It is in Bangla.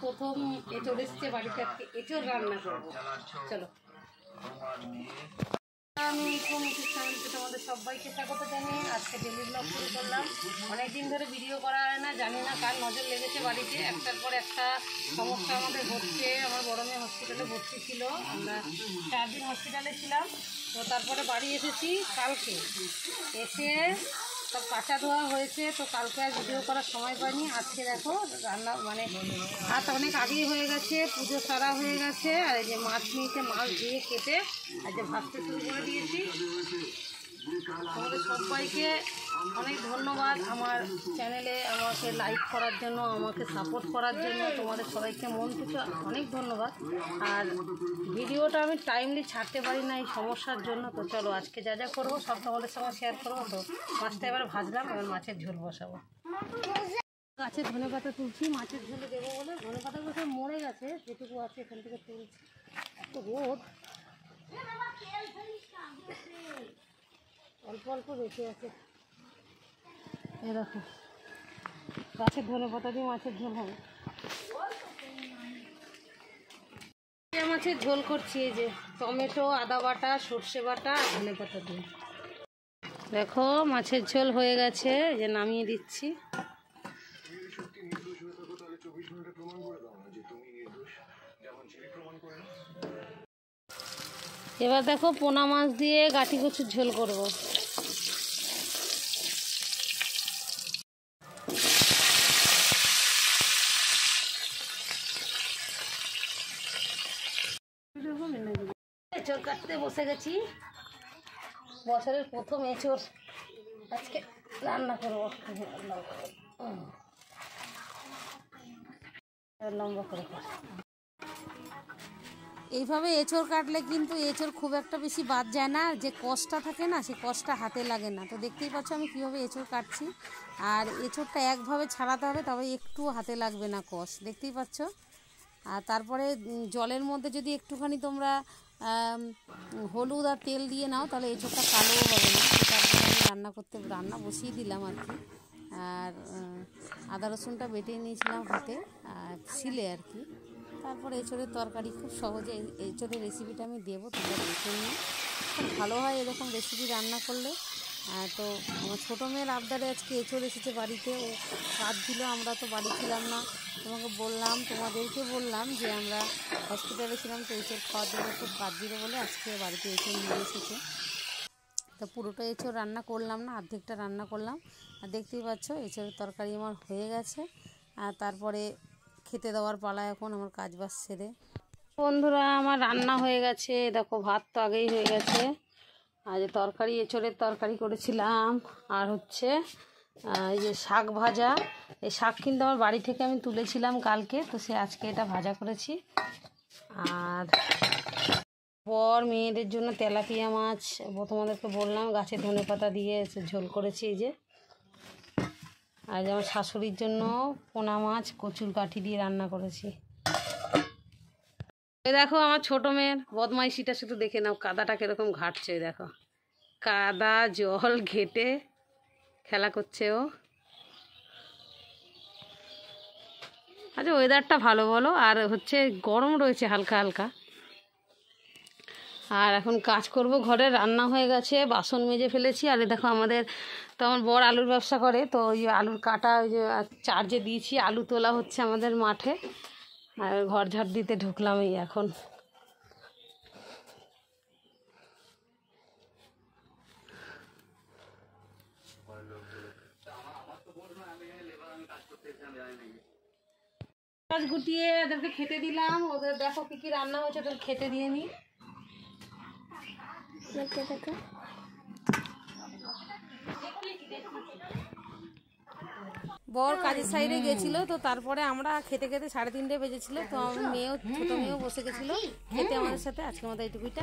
প্রথম এঁচড় এসছে বাড়িতে, আজকে এঁচড় রান্না করবো। চলো। তোমাদের সবাইকে স্বাগত জানিয়ে আজকে ডেলি ব্লগ শুরু করলাম। অনেকদিন ধরে ভিডিও করা হয় না, জানি না কার নজর লেগেছে বাড়িতে। একটার পর একটা সমস্যা আমাদের হচ্ছে। আমার বড় মেয়ে হসপিটালে ভর্তি ছিল, আমরা 4 দিন হসপিটালে ছিলাম। তো তারপরে বাড়ি এসেছি কালকে, এসে সব কাঁচা ধোয়া হয়েছে। তো কালকে আর ভিডিও করার সময় পাইনি। আজকে দেখো রান্না মানে ভাত অনেক আগেই হয়ে গেছে, পুজো সারা হয়ে গেছে। আর এই যে মাছ নিয়েছে, মাছ দিয়ে কেটে আর যে ভাজতে শুরু করে দিয়েছি। তোমাদের সবাইকে অনেক ধন্যবাদ আমার চ্যানেলে আমাকে লাইক করার জন্য, আমাকে সাপোর্ট করার জন্য। তোমাদের সবাইকে মন থেকে অনেক ধন্যবাদ। আর ভিডিওটা আমি টাইমলি ছাড়তে পারি না এই সমস্যার জন্য। তো চলো আজকে যা যা করবো সব তোমাদের সঙ্গে শেয়ার করবো। তো মাছটা এবার ভাজলাম, এবার মাছের ঝোল বসাবো। গাছে ধনে পাতা তুলছি, মাছের ঝোলে দেবো বলে। ধনে পাতাগুলো সব মরে গেছে, যেটুকু আছে এখান থেকে তুলছি। এত রোদ, অল্প অল্প বেঁচে আছে। এরকম গাছের ধনে পাতা দিয়ে মাছের ঝোল হবে। মাছের ঝোল করছি এই যে টমেটো, আদা বাটা, সর্ষে বাটা আর ধনে পাতা দিয়ে। দেখো মাছের ঝোল হয়ে গেছে, যে নামিয়ে দিচ্ছি। এবার দেখো পোনা মাছ দিয়ে গাঁটি কচুর ঝোল করবো। এঁচড় কাটতে বসে গেছি, বছরের প্রথম এঁচড় আজকে রান্না করবো। লম্বা করে এইভাবে এঁচড় কাটলে কিন্তু এঁচড় খুব একটা বেশি বাদ যায় না। যে কষটা থাকে না, সেই কষটা হাতে লাগে না। তো দেখতেই পাচ্ছ আমি কীভাবে এঁচড় কাটছি। আর এঁচড়টা একভাবে ছাড়াতে হবে, তবে একটু হাতে লাগবে না কষ, দেখতেই পাচ্ছ। আর তারপরে জলের মধ্যে যদি একটুখানি তোমরা হলুদ আর তেল দিয়ে নাও, তাহলে এঁচড়টা কালোও হবে না। তারপরে আমি রান্না বসিয়ে দিলাম আর কি। আর আদা রসুনটা বেটে নিয়েছিলাম হাতে আর শিলে আর কি। তারপরে এঁচড়ের তরকারি খুব সহজে, এঁচড়ের রেসিপিটা আমি দেবো, তোমরা দেখে নিও। খুব ভালো হয় এরকম রেসিপি রান্না করলে। তো আমার ছোটো মেয়ের আবদারে আজকে এঁচড় এসেছে বাড়িতে, ও কাজ দিল, আমরা তো বাড়ি ছিলাম না। তোমাদেরকে বললাম যে আমরা হসপিটালে ছিলাম, তো এঁচড় খাওয়ার জন্য খুব কাজ দিল বলে আজকে বাড়িতে এঁচড় নিয়ে এসেছে। তো পুরোটা এঁচড় রান্না করলাম না, অর্ধেকটা রান্না করলাম। আর দেখতেই পাচ্ছ এঁচড়ের তরকারি আমার হয়ে গেছে। আর তারপরে খেতে দেওয়ার পালা এখন, আমার কাজ বাজ সেরে। বন্ধুরা আমার রান্না হয়ে গেছে, দেখো ভাত তো আগেই হয়ে গেছে। আর যে তরকারি, এঁচড়ের তরকারি করেছিলাম। আর হচ্ছে এই যে শাক ভাজা। এই শাক কিন্তু আমার বাড়ি থেকে আমি তুলেছিলাম কালকে, তো সে আজকে এটা ভাজা করেছি। আর মেয়েদের জন্য তেলাপিয়া মাছ, তোমাদেরকে বললাম গাছে ধনে পাতা দিয়ে ঝোল করেছি এই যে। আর আমার শাশুড়ির জন্য পোনা মাছ কচুর কাঠি দিয়ে রান্না করেছি। এই দেখো আমার ছোটো মেয়ের বদমাইশিটা শুধু দেখে নাও, কাদাটা কীরকম ঘাটছে। দেখো কাদা জল ঘেটে খেলা করছে ও। আচ্ছা ওয়েদারটা ভালো বলো, আর হচ্ছে গরম রয়েছে হালকা হালকা। আর এখন কাজ করব, ঘরে রান্না হয়ে গেছে, বাসন মেজে ফেলেছি। আর দেখো আমার বর আলুর ব্যবসা করে, তো ওই আলুর কাটা ওই যে চার্জে দিয়েছি, আলু তোলা হচ্ছে আমাদের মাঠে। আর ঘর ঝাড় দিতে ঢুকলাম এই এখন। কাজ গুটিয়ে ওদেরকে খেতে দিলাম। ওদের দেখো কী কী রান্না হয়েছে, ওদের খেতে দিয়ে নিই। বর কাজের সাইডে গেছিল, তো তারপরে আমরা খেতে 3:30 বেজেছিল। তো আমার ছোটো মেয়েও বসে গেছিলো খেতে আমাদের সাথে। আজকের মতো এইটুকুইটা।